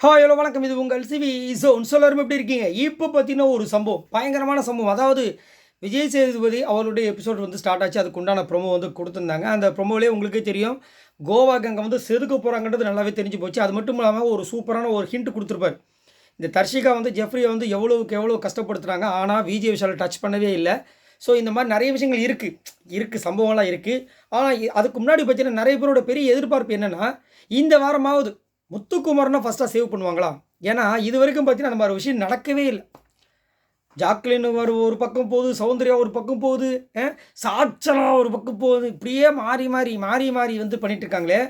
Hi hello வணக்கம். இது உங்கள் சிவி ஜோன். எல்லாரும் எப்படி இருக்கீங்க? இப்போ பார்த்தீங்கன்னா ஒரு சம்பவம், பயங்கரமான சம்பவம். அதாவது விஜய் சேதுபதி அவருடைய எபிசோட் வந்து ஸ்டார்ட் ஆச்சு. அதுக்கு உண்டான ப்ரொமோ வந்து கொடுத்துருந்தாங்க. அந்த ப்ரொமோலேயே உங்களுக்கே தெரியும், கோவாக்கு அங்கே வந்து செதுக்க போகிறாங்கன்றது நல்லாவே தெரிஞ்சு போச்சு. அது மட்டும் இல்லாமல் ஒரு சூப்பரான ஒரு ஹிண்ட் கொடுத்துருப்பார். இந்த தர்ஷிகா வந்து ஜெஃப்ரியை வந்து எவ்வளோவுக்கு எவ்வளோ கஷ்டப்படுத்துகிறாங்க, ஆனால் விஜய் விஷால் டச் பண்ணவே இல்லை. ஸோ இந்த மாதிரி நிறைய விஷயங்கள் இருக்குது, சம்பவம்லாம் இருக்குது. ஆனால் அதுக்கு முன்னாடி பார்த்தீங்கன்னா நிறைய பேரோட பெரிய எதிர்பார்ப்பு என்னென்னா, இந்த வாரமாவது முத்துக்குமரனை ஃபஸ்ட்டாக சேவ் பண்ணுவாங்களா? ஏன்னா இது வரைக்கும் பார்த்தீங்கன்னா அந்த மாதிரி விஷயம் நடக்கவே இல்லை. ஜாக்லின் ஒரு பக்கம் போகுது, சௌந்தர்யா ஒரு பக்கம் போகுது, சாட்சனா ஒரு பக்கம் போகுது. இப்படியே மாறி மாறி மாறி மாறி வந்து பண்ணிட்டு இருக்காங்களே.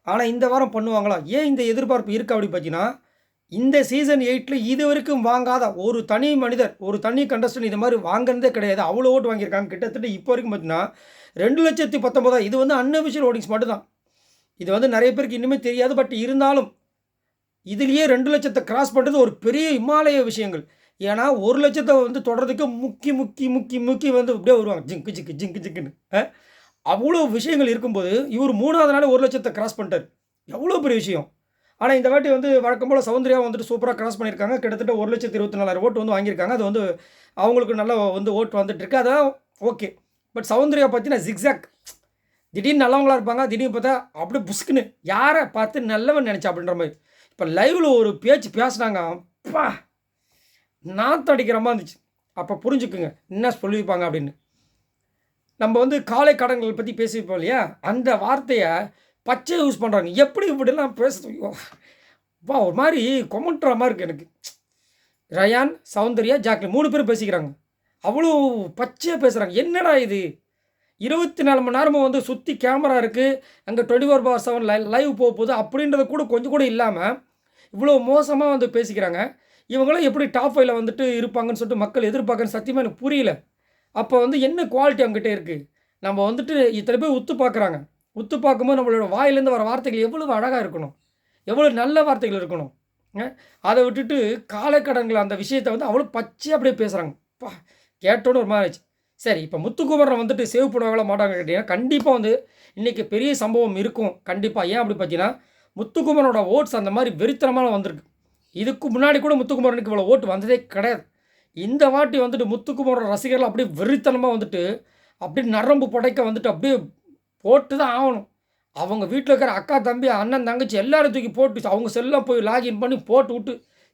ஆனால் இந்த வாரம் பண்ணுவாங்களா? ஏன் இந்த எதிர்பார்ப்பு இருக்குது அப்படி பார்த்தீங்கன்னா, இந்த சீசன் 8 இது வரைக்கும் வாங்காத ஒரு தனி மனிதர், ஒரு தனி கண்டஸ்டன்ட் இது மாதிரி வாங்கினதே கிடையாது. அவ்வளோ ஓட்டு வாங்கியிருக்காங்க. கிட்டத்தட்ட இப்போ வரைக்கும் பார்த்தீங்கன்னா 2,19,000. இது வந்து அன்அஃபிஷியல் ஓட்டிங்ஸ் மட்டும்தான். இது வந்து நிறைய பேருக்கு இன்னுமே தெரியாது. பட் இருந்தாலும் இதுலேயே 2,00,000 கிராஸ் பண்ணுறது ஒரு பெரிய இமாலய விஷயங்கள். ஏன்னா 1,00,000 வந்து தொடர்றதுக்கு முக்கி முக்கி முக்கி முக்கி வந்து இப்படியே வருவாங்க, ஜிங்கு ஜிங்கு ஜிங்கு ஜிங்குன்னு. அவ்வளோ விஷயங்கள் இருக்கும்போது இவர் 3வது நாள் 1,00,000 கிராஸ் பண்ணிட்டார். எவ்வளோ பெரிய விஷயம். ஆனால் இந்த வாட்டி வந்து வழக்கம் போல் சௌந்தர்யா வந்துட்டு சூப்பராக கிராஸ் பண்ணியிருக்காங்க. கிட்டத்தட்ட 1,24,000 ஓட்டு வந்து வாங்கியிருக்காங்க. அது வந்து அவங்களுக்கு நல்ல வந்து ஓட்டு வந்துட்டுருக்கு. அதான் ஓகே. பட் சௌந்தர்யா பார்த்தீங்கன்னா ஜிக்ஸாக், திடீர்னு நல்லவங்களாக இருப்பாங்க, திடீர்னு பார்த்தா அப்படியே புஷ்குன்னு யாரை பார்த்து நல்லவன் நினச்சா அப்படின்ற மாதிரி. இப்போ லைவில் ஒரு பேச்சு பேசுனாங்க, அப்பா நாற்று அடிக்கிற மாதிரி இருந்துச்சு. அப்போ புரிஞ்சுக்குங்க என்ன சொல்லியிருப்பாங்க அப்படின்னு. நம்ம வந்து காலை கடன்கள் பற்றி பேசியிருப்போம் இல்லையா, அந்த வார்த்தையை பச்சை யூஸ் பண்ணுறாங்க. எப்படி இப்படிலாம் பேசுறோம் வா, ஒரு மாதிரி கொமட்டுற மாதிரி இருக்குது எனக்கு. ரயான், சௌந்தர்யா, ஜாக்லின் 3 பேரும் பேசிக்கிறாங்க. அவ்வளோ பச்சையாக பேசுகிறாங்க. என்னடா இது, 24 மணி நேரமும் வந்து சுற்றி கேமரா இருக்குது, அங்கே 24/7 லைவ் போக போகுது அப்படின்றது கூட கொஞ்சம் கூட இல்லாமல் இவ்வளோ மோசமாக வந்து பேசிக்கிறாங்க. இவங்களாம் எப்படி டாப் 5ல வந்துட்டு இருப்பாங்கன்னு சொல்லிட்டு மக்கள் எதிர்பார்க்குறது சத்தியமாக எனக்கு புரியல. அப்போ வந்து என்ன குவாலிட்டி அவங்ககிட்ட இருக்குது? நம்ம வந்துட்டு இத்தனை பேர் உத்து பார்க்குறாங்க. உத்து பார்க்கும்போது நம்மளோட வாயிலேருந்து வர வார்த்தைகள் எவ்வளவு அழகாக இருக்கணும், எவ்வளோ நல்ல வார்த்தைகள் இருக்கணும். அதை விட்டுட்டு காலைக்கடன்கள் அந்த விஷயத்தை வந்து அவ்வளோ பச்சையாக அப்படியே பேசுகிறாங்க. பா, கேட்டோன்னு ஒரு மாதிரி ஆச்சு. சரி, இப்போ முத்துக்குமரனை வந்துட்டு சேவ் பண்ணுவாங்களா மாட்டாங்க கேட்டிங்கன்னா, கண்டிப்பாக வந்து இன்றைக்கி பெரிய சம்பவம் இருக்கும் கண்டிப்பாக. ஏன் அப்படி பார்த்தீங்கன்னா, முத்துக்குமரனோட ஓட்ஸ் அந்த மாதிரி வெறித்தனமாக வந்திருக்கு. இதுக்கு முன்னாடி கூட முத்துக்குமரனுக்கு இவ்வளோ ஓட்டு வந்ததே கிடையாது. இந்த வாட்டி வந்துட்டு முத்துக்குமரன் ரசிகர்கள் அப்படியே வெறித்தனமாக வந்துட்டு அப்படியே நரம்பு புடைக்க வந்துட்டு அப்படியே போட்டு தான் ஆகணும். அவங்க வீட்டில் இருக்கிற அக்கா, தம்பி, அண்ணன், தங்கச்சி எல்லாரும் தூக்கி போட்டு அவங்க செல்லாம் போய் லாகின் பண்ணி போட்டு விட்டு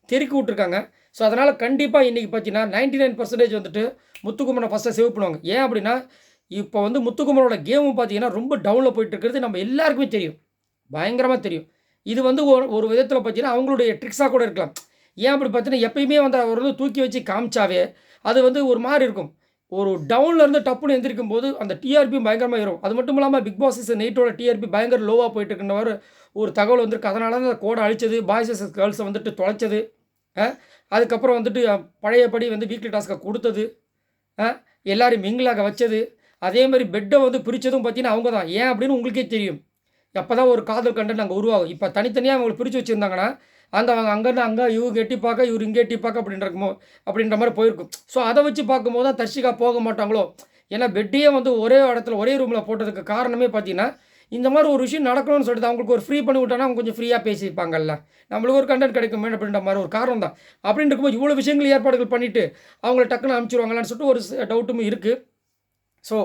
தெருக்கி விட்ருக்காங்க. ஸோ அதனால் கண்டிப்பாக இன்றைக்கி பார்த்தீங்கன்னா 99% வந்துட்டு முத்துக்குமரனை ஃபஸ்ட்டாக சேவ் பண்ணுவாங்க. ஏன் அப்படின்னா, இப்போ வந்து முத்துக்குமரோட கேமும் பார்த்தீங்கன்னா ரொம்ப டவுனில் போயிட்டு இருக்கிறது நம்ம எல்லாருக்குமே தெரியும், பயங்கரமாக தெரியும். இது வந்து ஒரு விதத்தில் பார்த்தீங்கன்னா அவங்களுடைய ட்ரிக்ஸாக கூட இருக்கலாம். ஏன் அப்படி பார்த்தீங்கன்னா, எப்பயுமே வந்து அவர் வந்து தூக்கி வச்சு காமிச்சாவே அது வந்து ஒரு மாதிரி இருக்கும். ஒரு டவுனில் இருந்து டப்புன்னு எந்திரிக்கும் போது அந்த டிஆர்பியும் பயங்கரமாக ஏறும். அது மட்டும் இல்லாமல் பிக் பாஸ் சீசன் 8ஓட டிஆர்பி பயங்கர லோவாக போயிட்டு இருக்குன்ற ஒரு தகவல் வந்திருக்கு. அதனால தான் அந்த கோடை அழிச்சது, பாய்ஸ் வர்சஸ் கேர்ள்ஸை வந்துட்டு தொலைச்சது. அதுக்கப்புறம் வந்துட்டு பழையபடி வந்து வீக்லி டாஸ்க்கை கொடுத்தது, எல்லாரையும் மிங்கிளாக வச்சது. அதே மாதிரி பெட்டை வந்து பிரித்ததும் பார்த்தீங்கன்னா அவங்க தான். ஏன் அப்படின்னு உங்களுக்கே தெரியும். எப்போ தான் ஒரு காதல் கண்டென்ட் அங்கே உருவாகும். இப்போ தனித்தனியாக அவங்களை பிரித்து வச்சுருந்தாங்கன்னா அவங்க அங்கேருந்து அங்கே இவங்க எட்டி பார்க்க, இவர் இங்கே எட்டி பார்க்க அப்படின்ற மாதிரி போயிருக்கும். ஸோ அதை வச்சு பார்க்கும்போது தான் தர்ஷிகா போக மாட்டாங்களோ. ஏன்னா பெட்டையே வந்து ஒரே இடத்துல ஒரே ரூமில் போட்டதுக்கு காரணமே பார்த்தீங்கன்னா, இந்த மாதிரி ஒரு விஷயம் நடக்கணும்னு சொல்லிட்டு அவங்களுக்கு ஒரு ஃப்ரீ பண்ணி விட்டோன்னா அவங்க கொஞ்சம் ஃப்ரீயாக பேசியிருப்பாங்கல்ல, நம்மளுக்கு ஒரு கண்டென்ட் கிடைக்குமே அப்படின்ற மாதிரி ஒரு காரணம் தான். அப்படின்னு இருக்கும்போது இவ்வளோ விஷயங்கள் ஏற்பாடுகள் பண்ணிவிட்டு அவங்கள டக்குன்னு அனுப்பிச்சிடுவாங்களான்னு சொல்லிட்டு ஒரு டவுட்டும் இருக்குது. ஸோ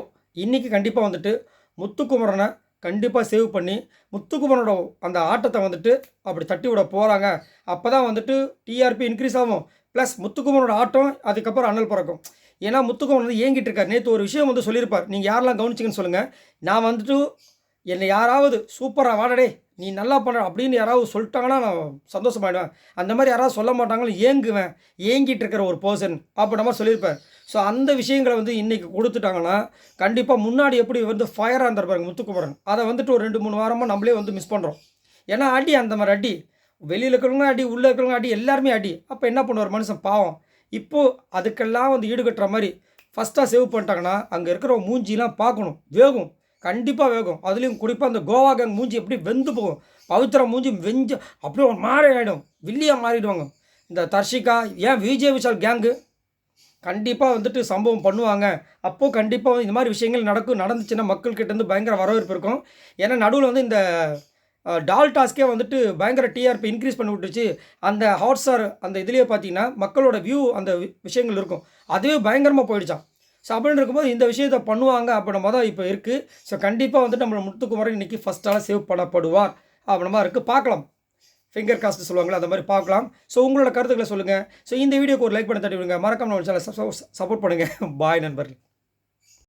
இன்றைக்கி கண்டிப்பாக வந்துட்டு முத்துக்குமரனை கண்டிப்பாக சேவ் பண்ணி முத்துக்குமரனோட அந்த ஆட்டத்தை வந்துட்டு அப்படி தட்டி விட போகிறாங்க. அப்போ தான் வந்துட்டு டிஆர்பி இன்க்ரீஸ் ஆகும். ப்ளஸ் முத்துக்குமரனோட ஆட்டம் அதுக்கப்புறம் அனல் பறக்கும். ஏன்னா முத்துக்குமரன் வந்து ஏங்கிட்டு இருக்கார். நேற்று ஒரு விஷயம் வந்து சொல்லியிருப்பார், நீங்கள் யாரெல்லாம் கவனிச்சிங்கன்னு சொல்லுங்கள். நான் வந்துட்டு என்னை யாராவது சூப்பராக வாடடே நீ நல்லா பண்ணுற அப்படின்னு யாராவது சொல்லிட்டாங்கன்னா நான் சந்தோஷமாயிடுவேன். அந்த மாதிரி யாராவது சொல்ல மாட்டாங்களும் ஏங்குவேன், ஏங்கிட்டு இருக்கிற ஒரு பர்சன் அப்படின்ற மாதிரி சொல்லியிருப்பார். ஸோ அந்த விஷயங்களை வந்து இன்றைக்கி கொடுத்துட்டாங்கன்னா கண்டிப்பாக முன்னாடி எப்படி வந்து ஃபயராக இருந்திருப்பாங்க முத்துக்குமரன், அதை வந்துட்டு ஒரு 2-3 வாரமாக நம்மளே வந்து மிஸ் பண்ணுறோம். ஏன்னா அடி, அந்த மாதிரி அடி, வெளியில் இருக்கிறவங்க அடி, உள்ளே இருக்கிறவங்க அடி, எல்லாருமே அடி. அப்போ என்ன பண்ணுவார் மனுஷன் பாவம். இப்போது அதுக்கெல்லாம் வந்து ஈடுகட்டுற மாதிரி ஃபஸ்ட்டாக சேவ் பண்ணிட்டாங்கன்னா அங்கே இருக்கிற மூஞ்சிலாம் பார்க்கணும், வேகும், கண்டிப்பாக வேகும். அதுலேயும் குறிப்பாக அந்த கோவா கேங் மூஞ்சி எப்படி வெந்து போகும். பவித்ரா மூஞ்சி வெஞ்சு அப்படியே ஒரு மாறி ஆகிடும், வில்லியாக மாறிடுவாங்க. இந்த தர்ஷிகா, ஏன் விஜய் விஷால் கேங்கு கண்டிப்பாக வந்துட்டு சம்பவம் பண்ணுவாங்க. அப்போது கண்டிப்பாக இந்த மாதிரி விஷயங்கள் நடந்துச்சுன்னா மக்கள்கிட்டேருந்து பயங்கர வரவேற்பு இருக்கும். ஏன்னா நடுவில் வந்து இந்த டால் டாஸ்க்கே வந்துட்டு பயங்கர டிஆர்பி இன்க்ரீஸ் பண்ணி விட்டுருச்சு. அந்த ஹாட்ஸ்டார் அந்த இதுலேயே பார்த்தீங்கன்னா, மக்களோட வியூ அந்த விஷயங்கள் இருக்கும். அதுவே பயங்கரமா போயிடுச்சாம். ஸோ அப்படின்னு இருக்கும்போது இந்த விஷயத்த பண்ணுவாங்க அப்படின்ற தான் இப்போ இருக்குது. ஸோ கண்டிப்பாக வந்துட்டு நம்ம முத்துக்குமரன் இன்னைக்கு ஃபர்ஸ்ட் ஆளா சேவ் பண்ணப்படுவார் அப்படின்ற மாரி இருக்குது. பார்க்கலாம். ஃபிங்கர் காஸ்ட் சொல்லுவாங்கல்ல, அந்த மாரி பார்க்கலாம். ஸோ உங்களோட கருத்துக்கள சொல்லுங்க. ஸோ இந்த வீடியோக்கு ஒரு லைக் பண்ணி தட்டி விடுங்க. மறக்காம நம்ம சேனலை சப்போர்ட் பண்ணுங்க. பாய் நண்பர்களே.